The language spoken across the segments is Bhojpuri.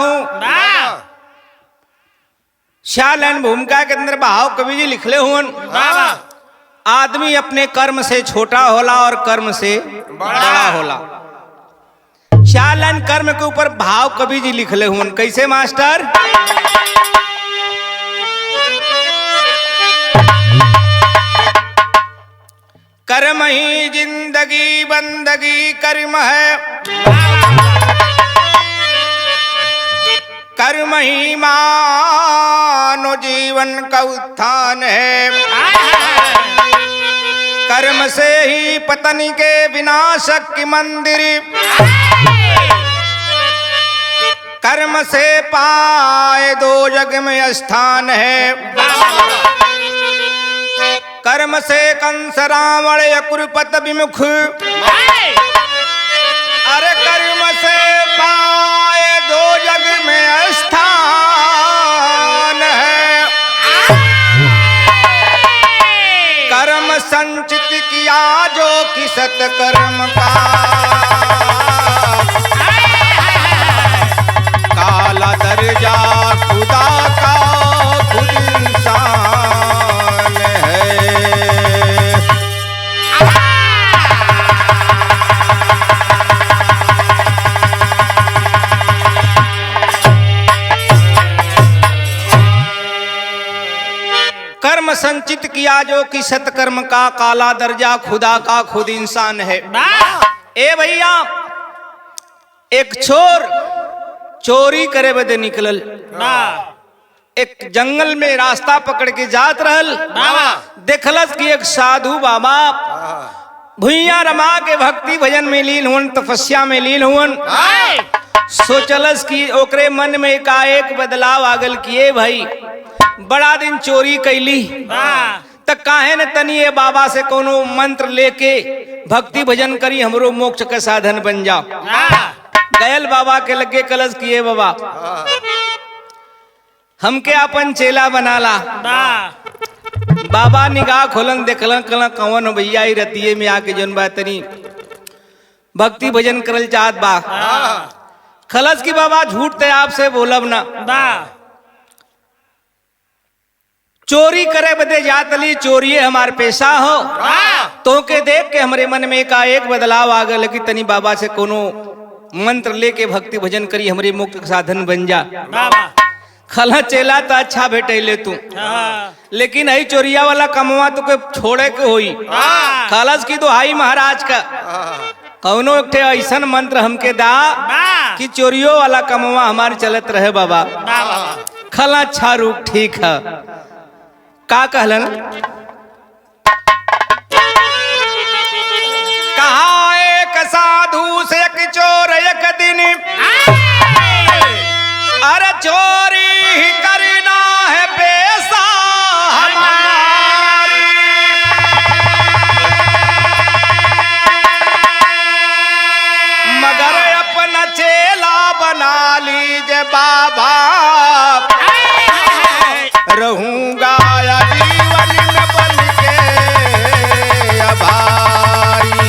हूं। श्यालन भूमिका के अंदर भाव कवि जी लिखले हुन। आदमी अपने कर्म से छोटा होला और कर्म से बड़ा होला। श्यालन कर्म के ऊपर भाव कवि जी लिखले हुन। कैसे मास्टर? कर्म ही जिंदगी बंदगी कर्म है, कर्म ही मानो जीवन का उत्थान है। कर्म से ही पतन के विनाशक की मंदिर, कर्म से पाए दो जग में स्थान है। कर्म से कंस रावण कुरुपत विमुख, अरे कर्म से पाए दो जग में स्थान है। कर्म संचित किया जो कि सत्कर्म का, काला दर्जा खुदा का खुद इंसान है। कर्म संचित किया जो कि सत्कर्म का, काला दर्जा खुदा का खुद इंसान है। ए भैया, एक छोर चोरी करे बदे निकलल, एक जंगल में रास्ता पकड़ के जात रहल। देखलस कि एक साधु बाबा भुइया रमा के भक्ति भजन में लीन हुन, तपस्या में लीन हुन। सोचलस कि ओकरे मन में एकाएक बदलाव आगल किए भाई बड़ा दिन चोरी कैली त काहे न तनी ये बाबा से कोनो मंत्र लेके भक्ति भजन करी, हमरो मोक्ष का साधन बन जाओ। गयल बाबा के लगे कलश किए, बाबा हमके अपन चेला बनाला। बाबा निगाह खोलन देखलन, कलन कौन भैया ही रतिये में आके जौन बा तनी भक्ति भजन करल चाहत बा। खलस की बाबा झूठ ते आपसे बोलब ना, चोरी करे बदे जातली, चोरी हमार पेशा हो। तो के देख के हमरे मन में एक बदलाव आ गया कि तनी बाबा से कोनो मंत्र लेके भक्ति भजन करी, हमरे मुक्त साधन बन जा। खला चेला तो अच्छा भेटैले तू, लेकिन आई चोरिया वाला कमवा तो के छोड़े के होई। खलस की तो हाई महाराज का कौनो एक ऐसा मंत्र हमके दा कि चोरियो वाला कमवा हमारे चलत रहे बाबा। खला अच्छा रूप ठीक है। का कहलन? कहा एक साधु से एक चोर एक दिन, अरे चोरी ही करना है पेशा हमारी। मगर अपना चेला बना लीजिए बाबा, रहूंगा जीवन में बन के आभारी।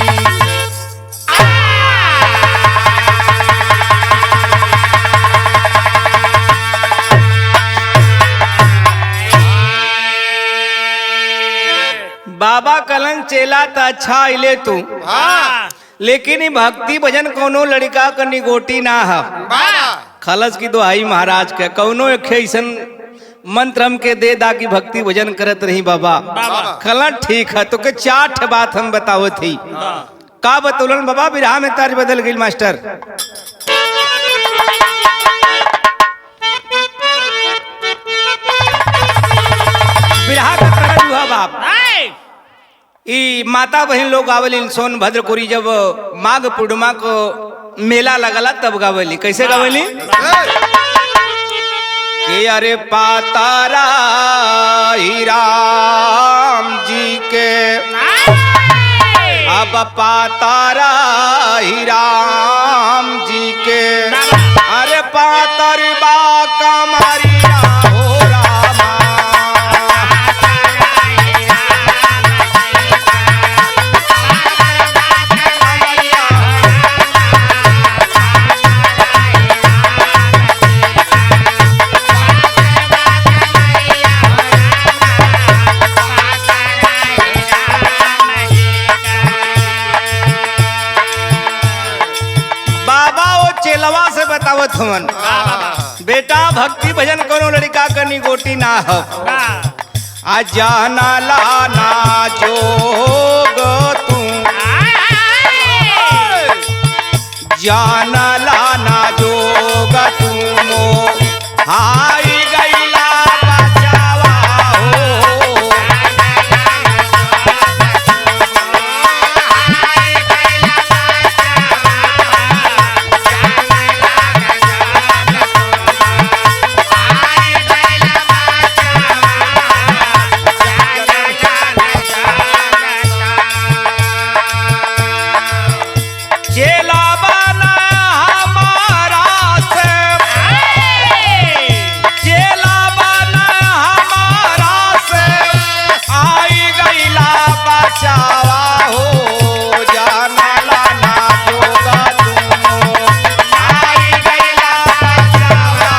बाबा कलन चेला तो अच्छा आइले तू, लेकिन भक्ति भजन कोनो लड़का का निगोटी ना है। खलस की दुहाई महाराज के कौनो एक ऐसन मंत्र हमके दे दा कि भक्ति भजन करत रही बाबा। खला ठीक है, तो के चाठ बात हम बताओ थी। का बतौलन बाबा? बिरहा में ताज बदल गई मास्टर। बिरहा का तरह हुआ बाप, ई माता बहन लोग गावली सोनभद्रपुरी, जब माघ पूर्णिमा को मेला लगला तब गावली। कैसे गावली? कि अरे पातारा ही राम जी के, अब पातारा ही राम जी के, अरे पातर बा कमरिया हो रामा। बेटा भक्ति भजन करो लड़का कनी गोटी ना हो आ जाना लाना जोग तू जाना लाना जोग तू हाई गईला बचावा हो चेला बना हमारा से चेला बना हमारा से आई गईला बचावा हो जाना लाना जोगा तुम आई गईला बचावा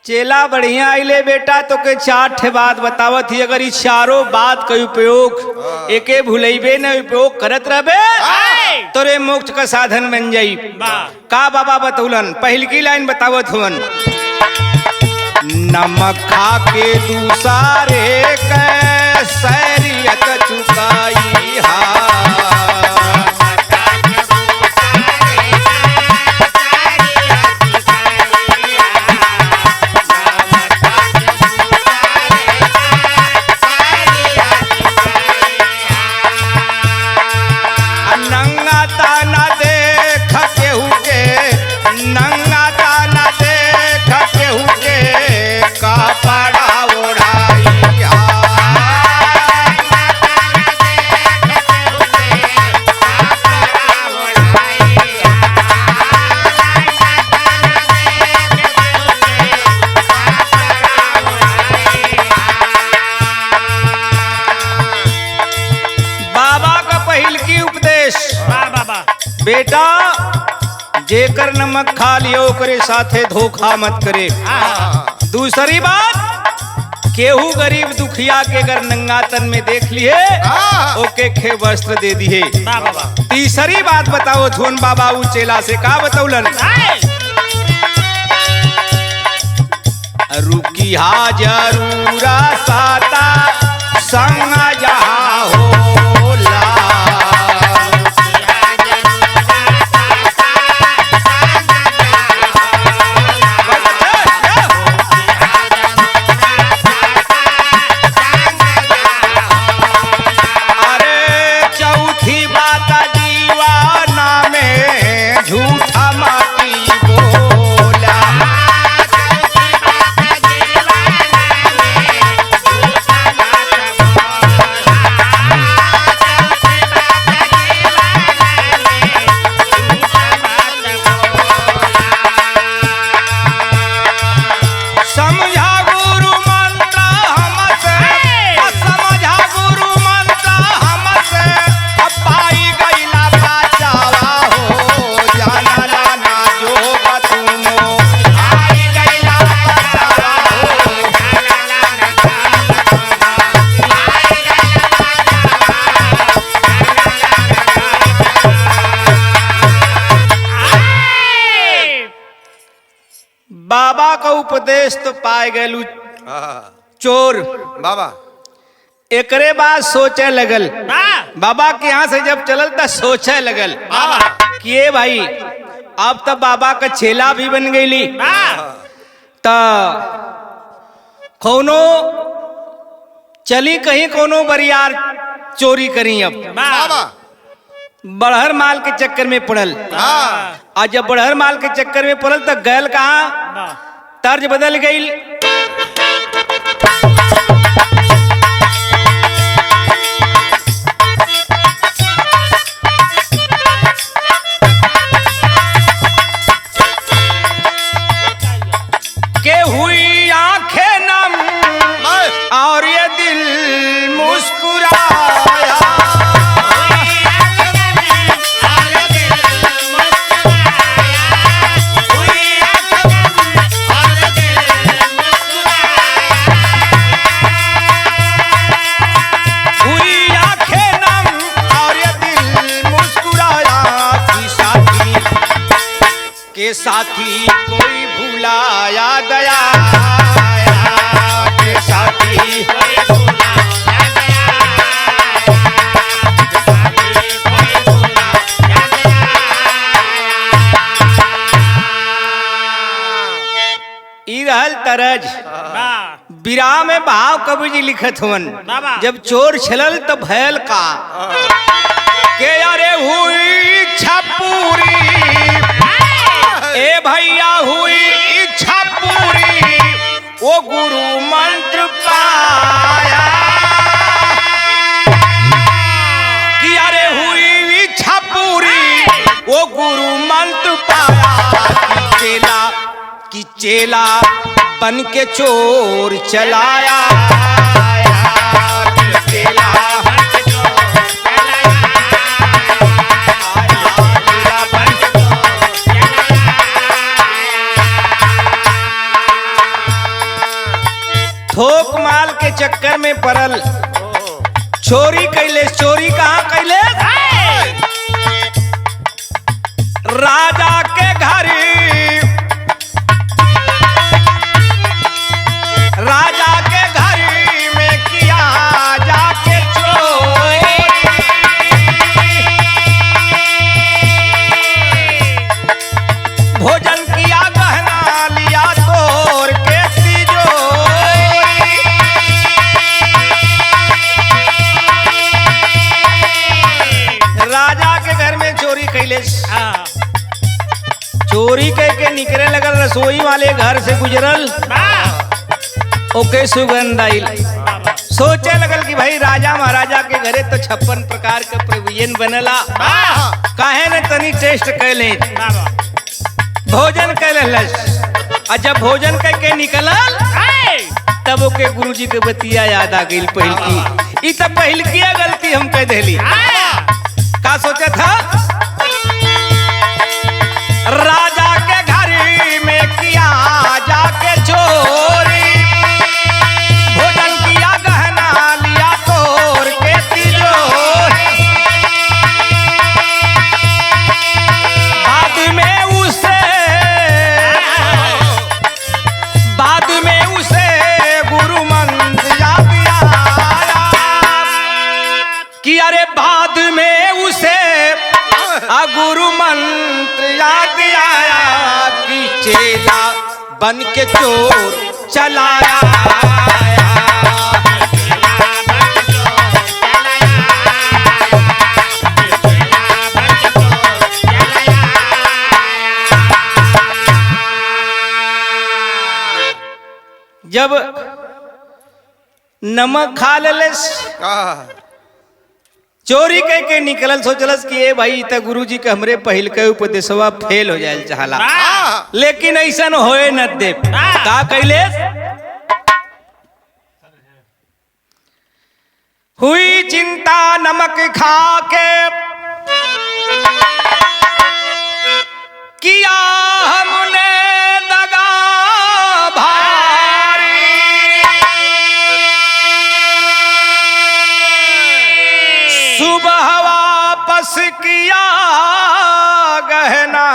चेला बढ़िया आइले बेटा तो के चार ठे बात बतावत ही अगर ई चारों बात का उपयोग एके भूलैबे न उपयोग करत रहबे तोरे मोक्ष का साधन बन जाई का बाबा बतौलन पहल की लाइन बतावत हुवन नमक खा के दूसरे के सैरियत चुकाई हा बेटा जेकर नमक खा लियो करे साथे धोखा मत करे दूसरी बात केहू गरीब दुखिया के अगर नंगा तन में देख लिए ओके खे वस्त्र दे दिए तीसरी बात बताओ थोन बाबा उ चेला से का बतौलन रुकी हा जरूरा साता संग जहाँ होला बाबा का उपदेश तो पाए गए चोर बाबा एकरे बाद सोचे लगल बाबा के यहाँ से जब चलल तो सोचे लगल कि ये भाई अब तो बाबा का चेला भी बन गई तो कोनो चली कहीं कोनो बरियार चोरी करी अब बाबा बड़हर माल के चक्कर में पड़ल और जब बड़हर माल के चक्कर में पड़ल तो गैल कहा तर्ज बदल गई के हुई आंखें नम और ये दिल मुस्कुराया साथी कोई भूलाया दया के साथी ई रहल तरज। विराह में भाव कवि जी लिखत हुवन, जब चोर छलल तो भयल का के अरे हुई इच्छा पूरी, ए भैया हुई इच्छा पूरी, वो गुरु मंत्र पाया कि अरे हुई इच्छा पूरी, वो गुरु मंत्र पाया कि चेला बन के चोर चलाया, चेला थोक माल के चक्कर में पड़ल, चोरी कैले। चोरी कहाँ कैले? राजा के घर, राजा के घर में किया जाके चोरी, भोजन किया गहना लिया तोड़ के तिजोरी, राजा के घर में चोरी कैले। चोरी करके निकले लगल, रसोई वाले घर से गुजरल, ओके सुगंध आइल। सोचे लगल कि भाई राजा महाराजा के घरे तो 56 प्रकार के प्रव्यंजन बनला, काहे न तनी टेस्ट कैले। भोजन कैलस, और जब भोजन करके निकलल तब ओके गुरुजी के बतिया याद आ गई पहल की। ई तब पहल की गलती हम कह देली। का सोचा था? राजा के घर में किया जाके चोरी, भोजन किया गहना लिया तोड़ के तिजोरी, बाद में उसे गुरु मंत्र याद आया कि अरे बाद में उसे गुरु मंत्र याद आया कि चेला बन के चोर चलाया, जब नमक खा लेलस, चोरी कह के निकलल, सोचलस कि ए भाई त गुरुजी के हमरे पहिल के उपदेशवा फेल हो जाए चाहला, लेकिन ऐसन होए न दे। का कैले? हुई चिंता नमक खा के किया हमने दगा भारी, सुबह वापस किया गहना,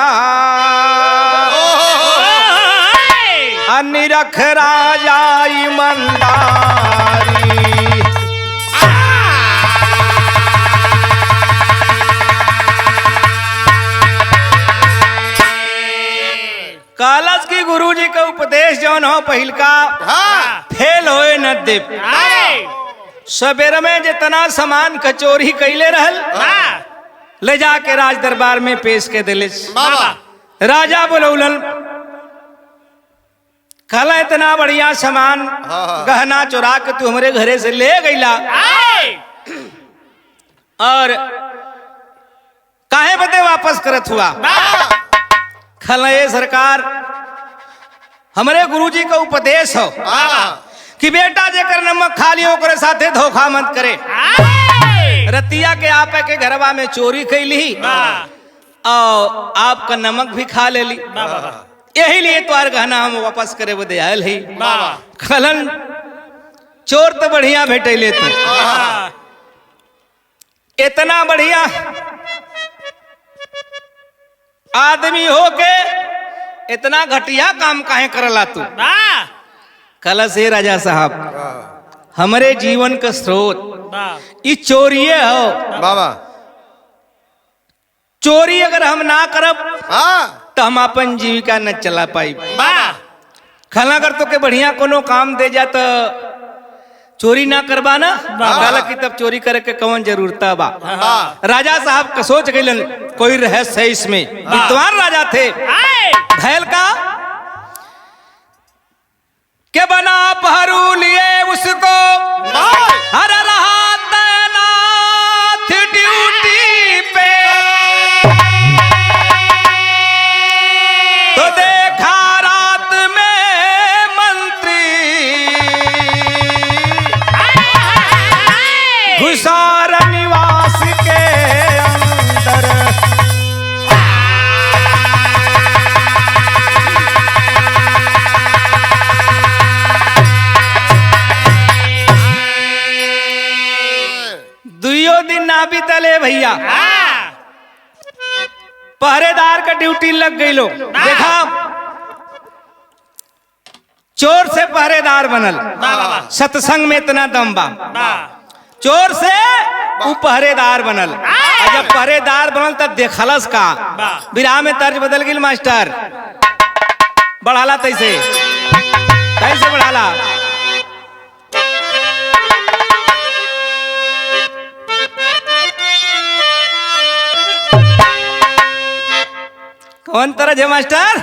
निरख राजा ईमानदारी, कालस की गुरुजी का उपदेश जौन हो पहिल का फेल होए न दे। सवेर में जितना सामान कचोरी कैले रहल ले जाके राज दरबार में पेश के दिले। राजा बोलौलन, कहला इतना बढ़िया सामान गहना चुरा के तू हमारे घरे से ले गईला, और काहे बदे वापस करत हुआ? खला ये सरकार, हमारे गुरुजी का उपदेश हो कि बेटा जेकर नमक खा लियो ओकरे साथे धोखा मत करे। रतिया के आप के घरवा में चोरी कैली और आपका नमक भी खा ले ली, यही लिए तुम्हार गहना हम वापस करे बदे आयल ही। खलन चोर तो बढ़िया भेटे तू, इतना बढ़िया आदमी हो के इतना घटिया काम काहे करला तू? कल से राजा साहब हमारे जीवन का स्रोत ये चोरिये हो बाबा। चोरी अगर हम ना करब तो हम अपन जीविका न चला पाई। खला अगर तो के बढ़िया कोनो काम दे जा तो चोरी ना करबा ना काला की तब चोरी करे के कौन जरूरता बा। राजा साहब का सोच गइलन कोई रहस्य है इसमें। विद्वान राजा थे। भैल का के बना पहरू लिए उसको हर रहा तैनात ड्यूटी पे तो देखा रात में मंत्री घुसार निवास के अंदर। दुइयो दिन ना बीतले भैया पहरेदार का ड्यूटी लग गई। लो देखा चोर से पहरेदार बनल। सत्संग में इतना दम बा। चोर से वो पहरेदार बनल। और जब पहरेदार बनल तब देखलस का विराह में तर्ज बदल गई। मास्टर बढ़ाला तैसे कैसे बढ़ाला? कौन तरह है मास्टर?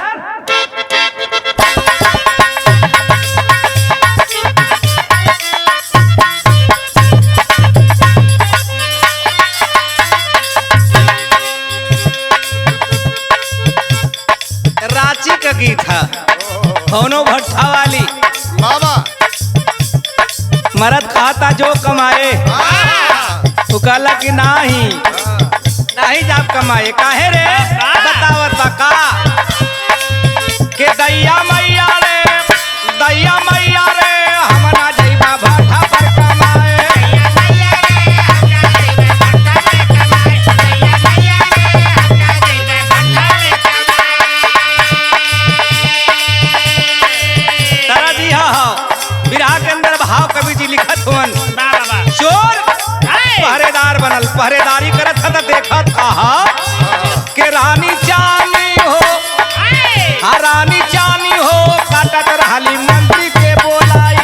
रांची का गीत है होनो भट्टा वाली। बाबा मरद खाता जो कमाए वो कहला कि नहीं जाप कमाए। काहे रे बतावत बा का के दैया मैया रे हम ना जइबा भाठा पर कमाए। तारा जी हाँ विराह के अंदर भाव कवि जी लिखत हुवन। चोर पहरेदार बनल। पहरेदारी करत था देखत के रानी चानी हो रानी चानी हो काटत रहली मंत्री के बोलाई।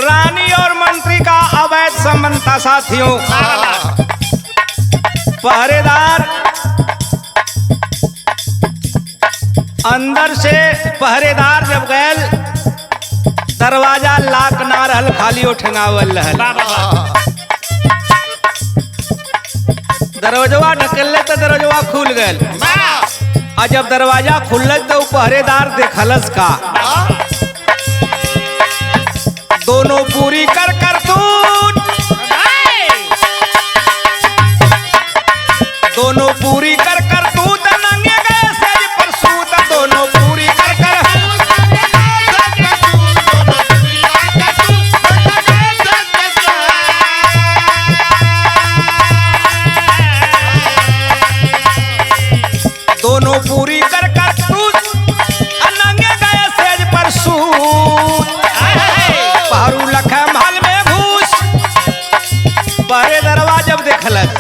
रानी और मंत्री का अवैध संबंध था साथियों। पहरेदार अंदर से पहरेदार जब गैल दरवाजा लाक ना रहल खाली उठंगावल रहल। दरवाजा ढकल तो दरवाजा खुल गल। और जब दरवाजा खुल तो पहरेदार देखलस का दोनों पूरी कर करतूत दोनों पूरी कर करतूत नंगे गए सेज पर सूत। दोनों पूरी कर कर दोनों पूरी कर करतूत नंगे गए सेज पर सूत। पहरू लखे महल में घूस पहरे दरवाजा देखलस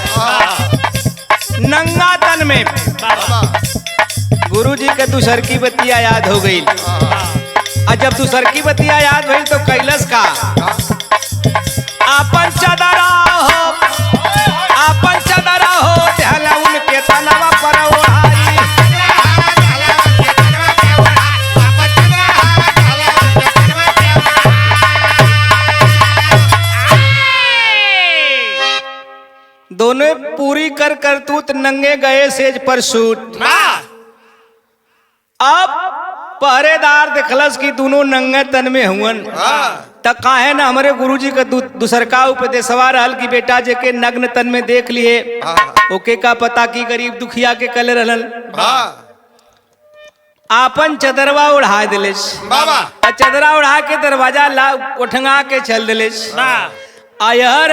नंगा तन में। गुरु जी के दूसर की बतिया याद हो गई। और जब दूसर की बतिया याद भई तो कैलस का आपन चदरा हो देहला उनके तनवा पर ओढ़ाई। दोनों पूरी कर करतूत नंगे गए सेज पर सूट। अब पहरेदार देखलस की दोनों नंगे तन में हुवन। त काहे ना हमारे गुरुजी का दूसरका उपदेशवा रहल कि बेटा जेके नग्न तन में देख लिए ओके का पता की गरीब दुखिया के कले रहल। आपन चदरवा उड़ा दिलेस। बाबा चदरा उड़ा के दरवाजा उठंगा के चल दिलेस। आयर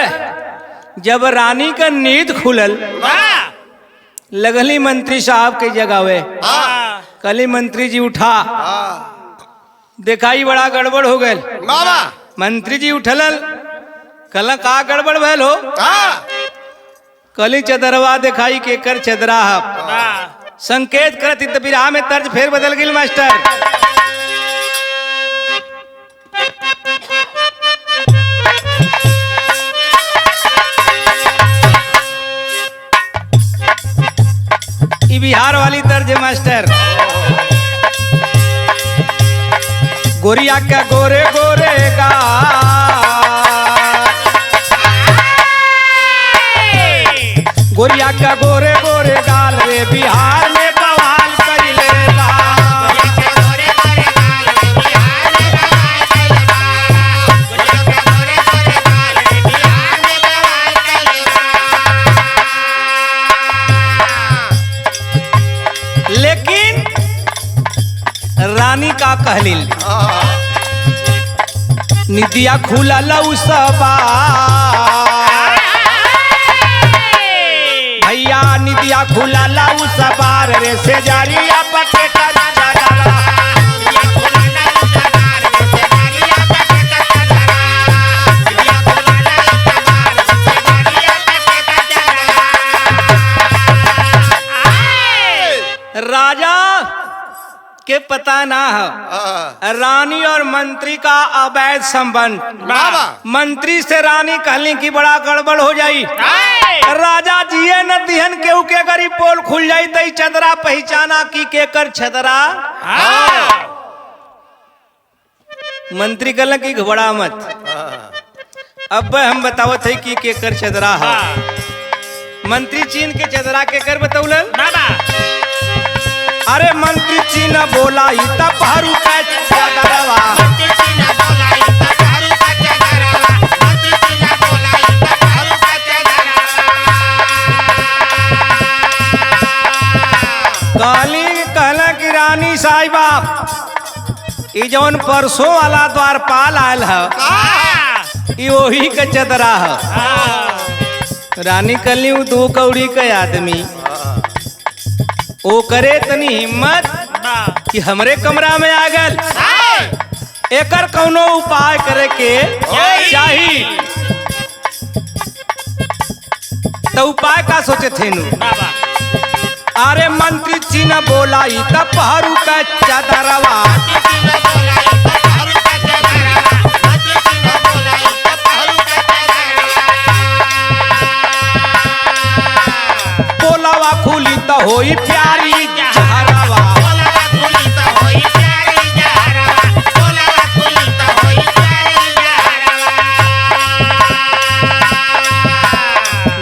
जब रानी का नींद खुलल लगली मंत्री साहब के जगावे। कली मंत्री जी उठा, दिखाई बड़ा गड़बड़ हो गए। बाबा मंत्री जी उठल, कल का गड़बड़ भल हो? कली चदरवा दिखाई के कर चदरा संकेत करत बिरहा में तर्ज फेर बदल गई मास्टर। ई बिहार वाली तर्ज है मास्टर। गोरिया क्या गोरे गोरे का गोरिया क्या गोरे गोरे गाल रे बिहार में बवाल कर लेगा। लेकिन रानी का कहलिल निदिया खुला लऊ सबा भैया निदिया खुला लाऊ सबार रे से जारिया पकेटा जगरा। राजा के पता ना है रानी और मंत्री का अवैध संबंध। मंत्री से रानी कहली कि बड़ा गड़बड़ हो जाई, राजा जिये न दिहन केहू के गरीब पोल खुल जाई तई चदरा पहचाना की केकर चदरा। मंत्री कहला कि घबरा मत, अब हम बतावत है कि केकर चदरा है। मंत्री चीन के चदरा केकर बतौलन। अरे मंत्री चीन बोला ही तब हरू का चदरवा। कहला कि रानी साहिबा ई जौन परसों वाला द्वारपाल आयल है वही का चदरा है। रानी कहली दो कौड़ी का आदमी ओ करे तनी हिम्मत कि हमरे कमरा में आ गल, एकर कौनो उपाय करे के चाहिए। तो उपाय का सोचे थे नु? अरे मंत्री चीन बोला ही तब हरू का चदरवा। बोलावा खुली तो होई प्यारी जहरवा।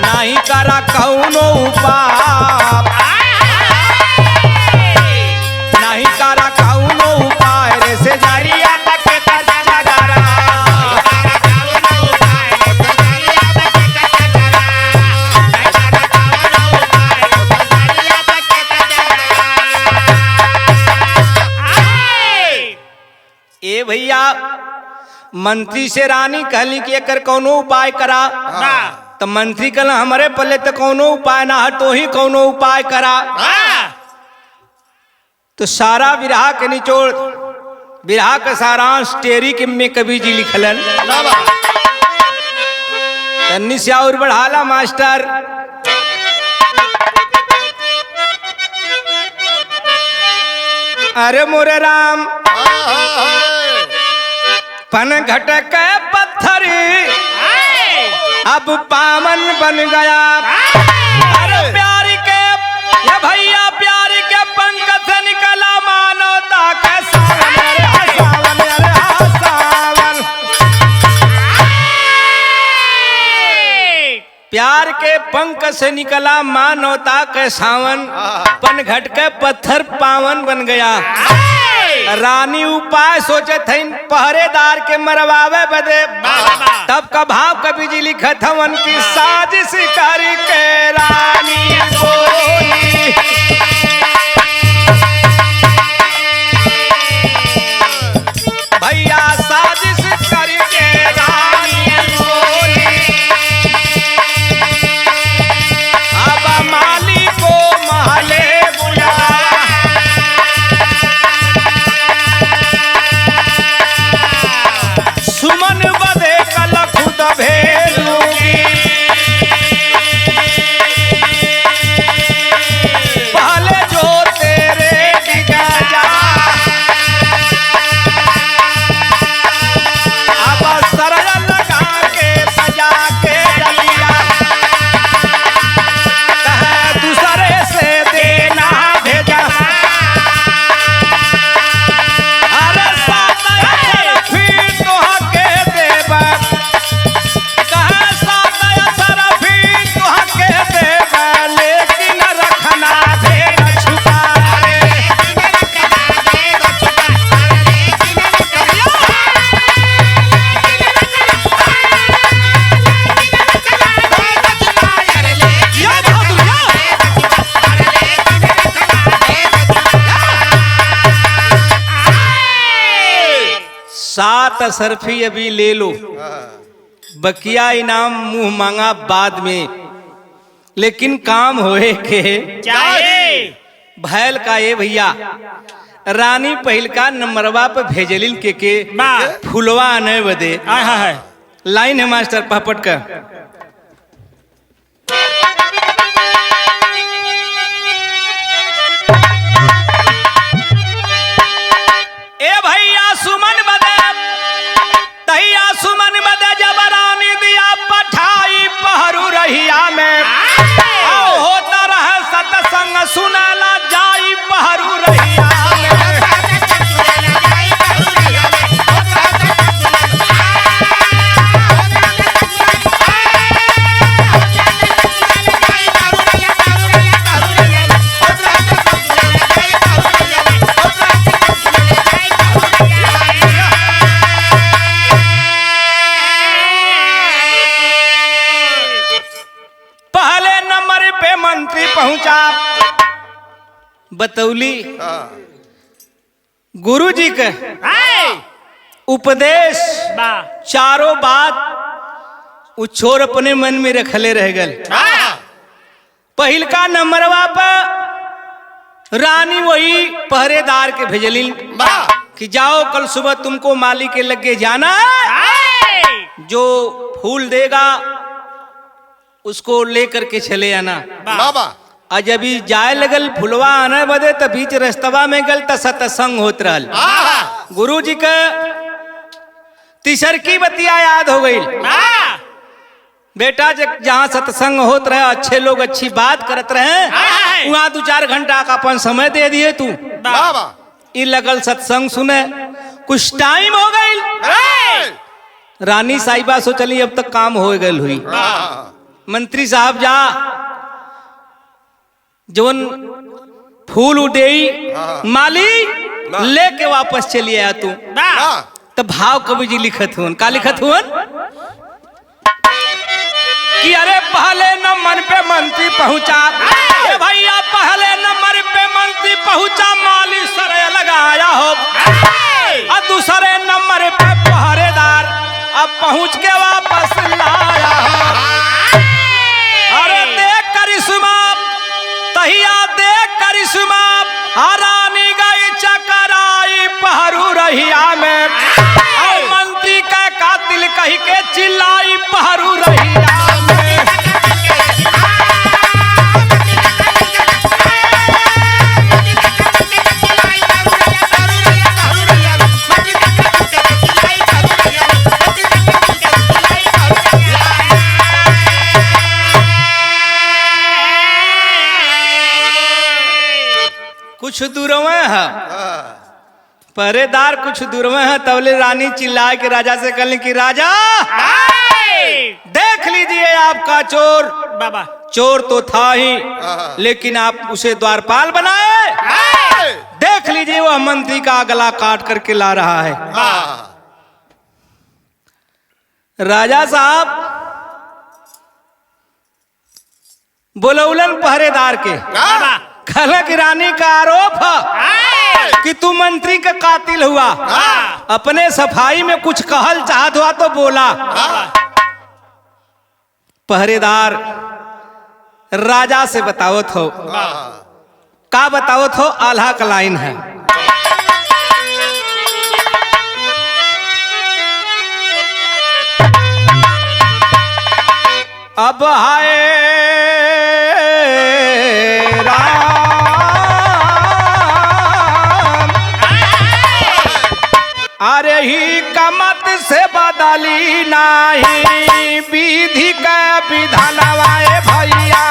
नहीं करा कौनो उपाय, नहीं करा कौनो उपाय रे से जारिया पकेटा जगरा। ए भैया मंत्री से रानी कहली कि एकर कौनो उपाय करा। तो मंत्री कहला हमारे पल्ले तो कौनो उपाय ना है, तो ही कौनो उपाय करा। तो सारा विरहा के निचोड़, विरहा का सारांश टेरी के में कवि जी लिखलन। तन्नी से और बढ़ाला मास्टर। अरे मोरे राम पन घटक पत्थरी अब पावन बन गया। अरे प्यार के ये भैया प्यार के पंख से निकला मानवता का सावन। अरे सावन, अरे सावन। प्यार के पंख से निकला मानवता का सावन, पन घट के पत्थर पावन बन गया। रानी उपाय सोचे थे पहरेदार के मरवावे बदे, तब का भाव कवि जी लिखत हवन की साजिश करी के रानी बोली। असरफी अभी ले लो, बकिया इनाम मुंह मांगा बाद में, लेकिन काम होए के चाहे भैल का ये भैया रानी पहिल का नंबरवा पे भेजलिन के फुलवा आने बदे। है लाइन है मास्टर पापट का। ए भैया सुमन बदे तहिया सुमन बदे जब रानी दिया पठाई पहरू रहिया में होता रहे सतसंग सुनाला जाई पहरू रहिया में। मंत्री पहुंचा बतौली गुरु जी के उपदेश चारों बात उछोर अपने मन में रखले रह गल। पहिल का नंबरवा पर रानी वही पहरेदार के भेजलिन कि जाओ कल सुबह तुमको माली के लगे जाना, जो फूल देगा उसको लेकर के चले आना। और जब जाए लगल फुलवा आने बदे तो बीच रस्तवा में गल तो सत्संग होत रहल। गुरु जी का तीसर की बतिया याद हो गई। बेटा जहाँ सत्संग होत रहे, अच्छे लोग अच्छी बात करत रहे, वहाँ 2-4 घंटा का अपन समय दे दिए तू। ई लगल सत्संग सुने, कुछ टाइम हो गई। रानी साहिबा सोचली अब तक काम हो गल हुई। मंत्री साहब जा जवन फूल उडेई माली लेके वापस चली आया तू। तो भाव कवि जी लिखत हुन का लिखत हुन कि अरे पहले नंबर पे मंत्री पहुंचा, भैया पहले नंबर पे मंत्री पहुंचा, माली सरे लगाया हो, और दूसरे नंबर पे पहरेदार अब पहुंच के वापस लाया हो। अरे देख करिश्मा तहिया देख करिश्मा, रानी गई चकराई पहरू रहिया में, मंत्री का कातिल कही के चिल्लाई पहरू रहिया में। कुछ दूर में है पहरेदार, कुछ दूर में है, तबले रानी चिल्लाए के राजा से कहले कि राजा देख लीजिए आपका चोर। बाबा चोर तो था ही, लेकिन आप उसे द्वारपाल बनाए। देख लीजिए वह मंत्री का गला काट करके ला रहा है। राजा साहब बोलौलन पहरेदार के, कहला कि रानी का आरोप है कि तू मंत्री का कातिल हुआ। अपने सफाई में कुछ कहल चाहत हुआ तो बोला। पहरेदार राजा से बतावत हो, का बतावत हो, आल्हा का लाइन है। अब हाय अरे ही कमत से बदली नहीं विधि का विधानवाए भैया।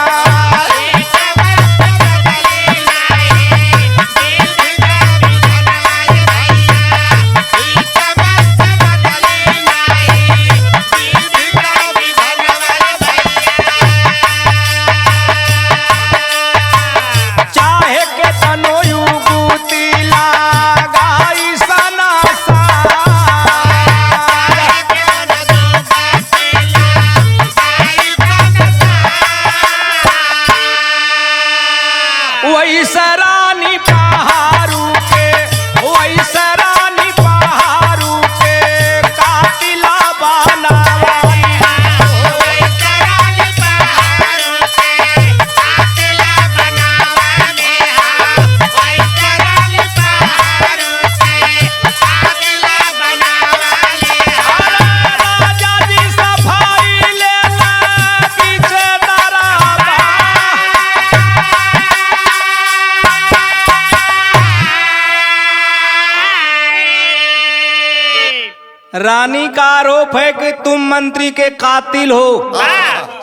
रानी का आरोप है कि तुम मंत्री के कातिल हो।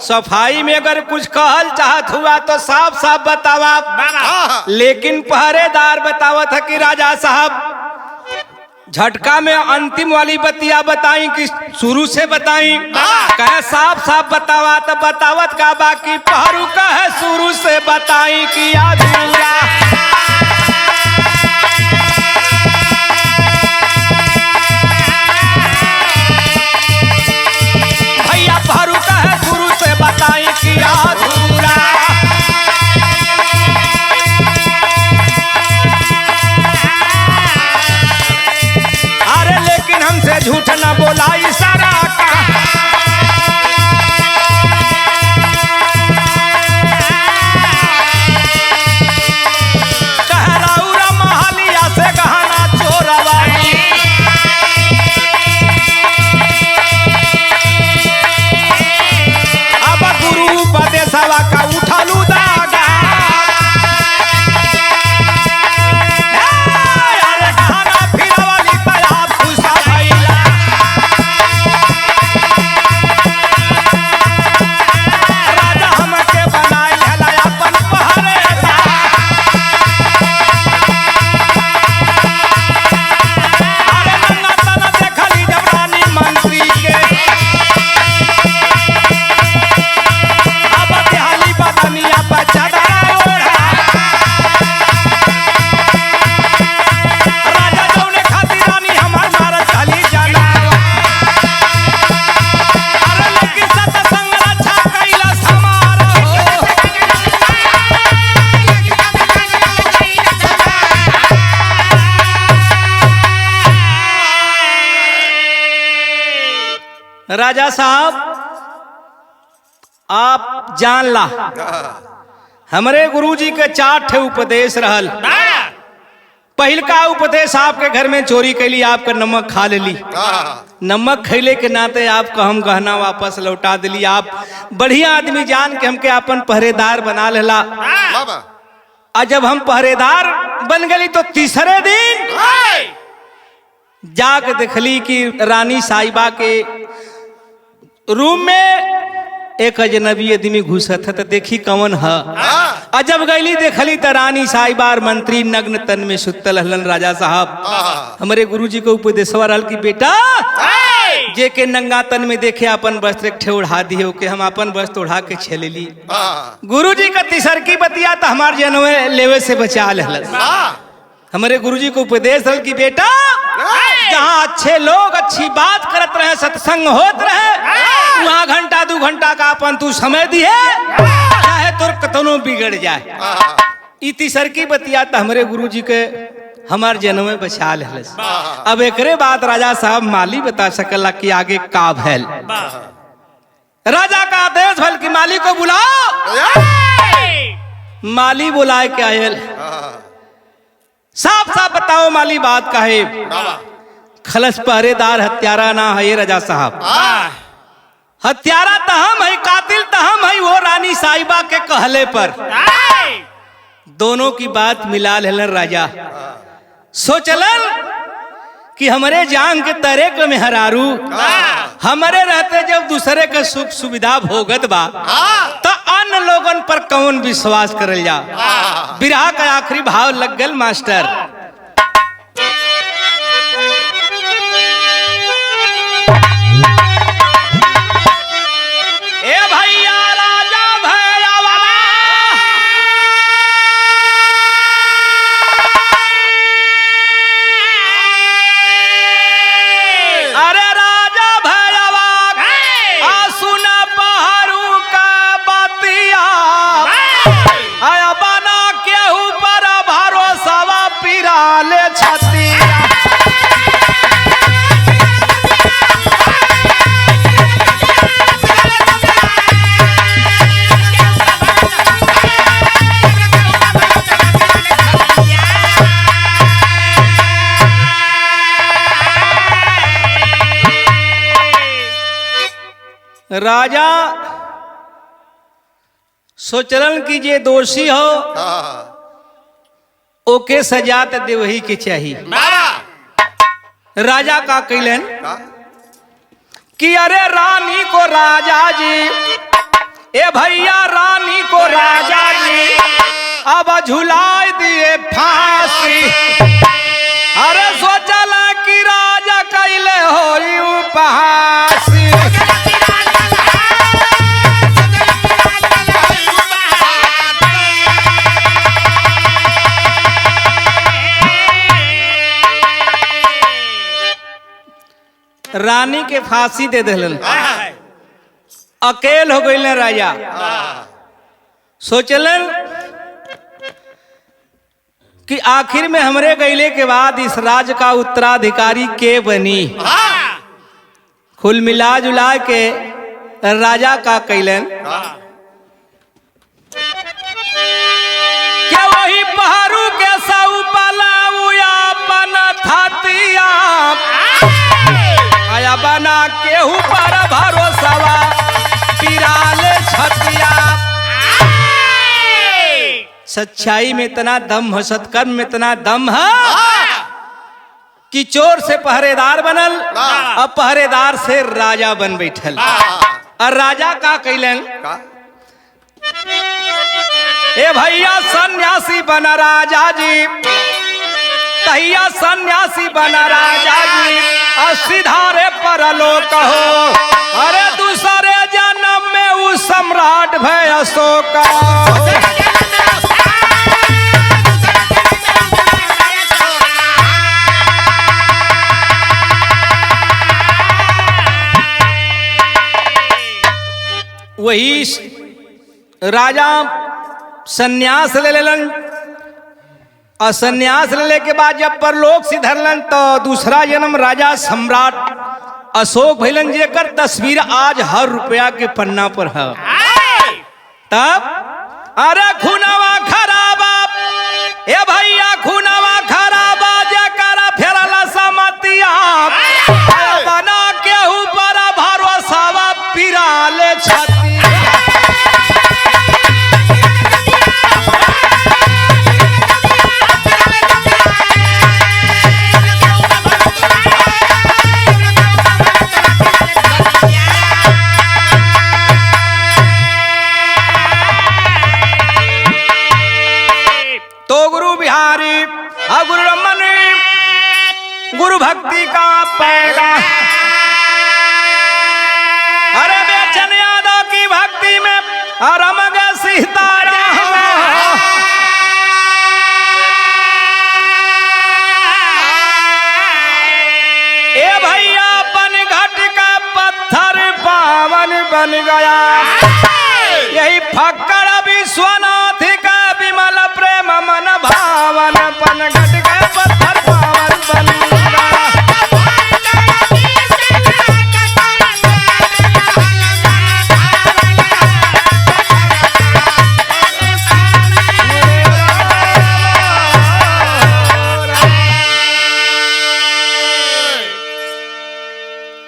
सफाई में अगर कुछ कहल चाहत हुआ तो साफ साफ बतावा, लेकिन पहरेदार बतावत है कि राजा साहब झटका में अंतिम वाली बतिया बताई कि शुरू से बताई? कहे साफ साफ बतावा तो बतावत का बाकी पहरू का है शुरू से बताई कि अधूरा। भैया पहरू का है शुरू से बताई कि अधूरा। हमसे झूठ न बोला इशारा का, कहराउरा महलिया से गहना चोरवाई। अब गुरु उपदेशवा का उठलू दागा, राजा साहब आप जान ला हमारे गुरुजी के 4 ठे उपदेश रहल। पहलका उपदेश आपके घर में चोरी कैली, आपका नमक खा लेली। नमक खैले के नाते आपका हम गहना वापस लौटा दिली। आप बढ़िया आदमी जान के हमके अपन पहरेदार बना लेला। और जब हम पहरेदार बन गली तो तीसरे दिन जाके देखली कि रानी साहिबा के रूम में एक अजनबी आदमी घुसत है। तो देखी कौन है। अजब गईली देखली तो रानी साहिबा और मंत्री नग्न तन में सुतल हलन। राजा साहब हमारे गुरुजी को उपदेशवा रहल कि बेटा जे के नंगा तन में देखे अपन वस्त्र एक ठे उड़ा दिए के हम अपन वस्त्र उड़ा के छेले ली। गुरुजी का तीसर की बतिया तो हमार जनवे लेवे से बचा लेहल। हमारे गुरुजी को उपदेश रहल कि बेटा जहाँ अच्छे लोग अच्छी बात करत रहे, सत्संग होत रहे, वहाँ घंटा 2 घंटा का अपन तू समय दिए, चाहे तोर कतनो बिगड़ जाए। ई तीसर की बतिया तो हमारे गुरुजी के हमार जन्म में बचा ले। अब एकरे बाद राजा साहब माली बता सकला कि आगे का भैल। राजा का आदेश भल कि माली को बुलाओ। माली बुलाए के आयल। साफ साफ बताओ माली बात का है। खलस पहरेदार हत्यारा ना है राजा साहब। हत्यारा तहम है, कातिल तहम है। वो रानी साहिबा के कहले पर दोनों की बात मिला लेलन। राजा सोचलन कि हमारे जान के तरे के मेहरारू हमारे रहते जब दूसरे के सुख सुविधा भोगत बा तो अन्य लोगन पर कौन विश्वास करल जा। बिरहा का आखिरी भाव लग गल मास्टर। ए भैया राजा भैया अरे राजा भैया सुन पहरू का बतिया आया बना के ऊपर भरोसा पिरा ले छतिया। राजा सोचलन कि जे दोषी हो ओके सजा तो दे वही के चाहिए। राजा का कैलन कि अरे रानी को राजा जी, ए भैया रानी को राजा जी अब झुलाई दिए फांसी। अरे सोचला कि राजा कैले होई उपहासी। रानी के फांसी दे दिलन, अकेल हो गईल राजा। सोचलन कि आखिर में हमरे गईले के बाद इस राज का उत्तराधिकारी के बनी। कुल मिला जुला के राजा का कैलन क्या वही पहाड़ू के सऊ पलाऊयापन थातिया आया बना केहू पर भरोसावा पिराले छतिया। सच्चाई में इतना दम है, सत्कर्म में इतना दम है कि चोर से पहरेदार बनल और पहरेदार से राजा बन बैठल। और राजा का कैलन ए भैया सन्यासी बना राजा जी, तहिया सन्यासी बना राजा जी और सिधारे पर लो कहो। अरे दूसरे जन्म में उस सम्राट भय अशोक। वही राजा सन्यास ले लेलन और सन्यास लेने के बाद जब परलोक सिधरलन तो दूसरा जन्म राजा सम्राट अशोक भइलन, जेकर तस्वीर आज हर रुपया के पन्ना पर है। तब अरे खुनावा खराबा ए भैया खुनावा खराबा जेकर फेरला समतिया बना के ऊपर भरोसा पिराले छतिया। गुरु रमन गुरु भक्ति का पैगा। अरे बेचन यादव की भक्ति में रमग सीतारा। ए भैया अपन घट का पत्थर पावन बन गया। यही फक्कड़ विश्वनाथ